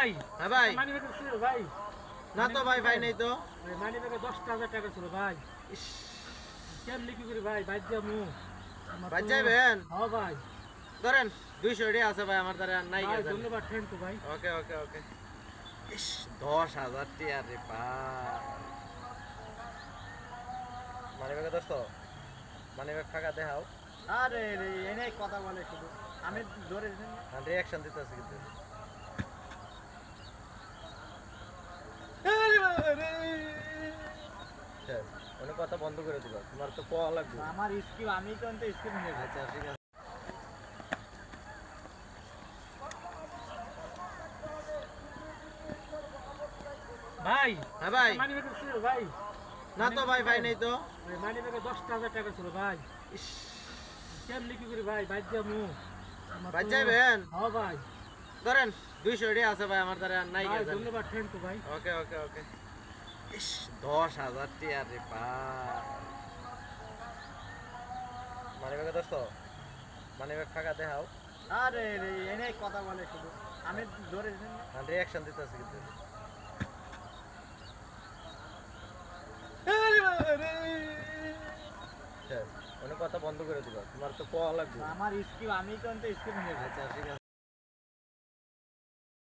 ভাই হ্যাঁ ভাই, মানি ব্যাগ ছিল ভাই। না তো ভাই, ভাই নেই তো। মানি ব্যাগে 10,000 টাকা ছিল ভাই। ইস, কেমনি কি করি ভাই, বাইর যাবো। ভাই যাইবেন? হ্যাঁ ভাই। ধরেন 200 টাকা আছে ভাই আমার দ্বারা, আর নাই ভাই গেছেন। ধন্যবাদ, থ্যাংক ইউ ভাই। ওকে ওকে ওকে। ইস, 10,000 টাকা রে ভাই। মানি ব্যাগে দোস্ত, মানি ব্যাগ ফাঁকা দেখাও। আরে রে এনে কথা বলে শুধু, আমি ধরে রিয়াকশন দিতেছে কিন্তু। শেষ। অনেক কথা বন্ধ করে দিবা, তোমার তো পাওয়া লাগবে। আমার স্কিপ, আমি তো স্কিপ নিয়ে আচ্ছা ঠিক আছে। ভাই। হ্যাঁ ভাই, মানি ব্যাগ ছিল ভাই। না তো ভাই, ভাই নেই তো। মানি ব্যাগে 10,000 টাকা ছিল ভাই। ইস, কেমনি কি করি ভাই, বাইর যাবো। ভাই যাইবেন? হ্যাঁ ভাই। ধরেন 200 টাকা আছে ভাই আমার দ্বারা, আর নাই ভাই গেছেন। ধন্যবাদ, থ্যাংক ইউ ভাই। ওকে ওকে ওকে। ইস, 10,000 টাকা রে ভাই। মানি ব্যাগে দোস্ত, মানি ব্যাগ ফাঁকা দেখাও। আরে রে এনে কথা বলে শুধু, আমি ধরে রিয়াকশন দিতেছে কিন্তু। শেষ। অনেক কথা বন্ধ করে দিবা, তোমার তো পাওয়া লাগবে। আমার স্কিপ, আমি তো স্কিপ নিয়ে আচ্ছা ঠিক আছে।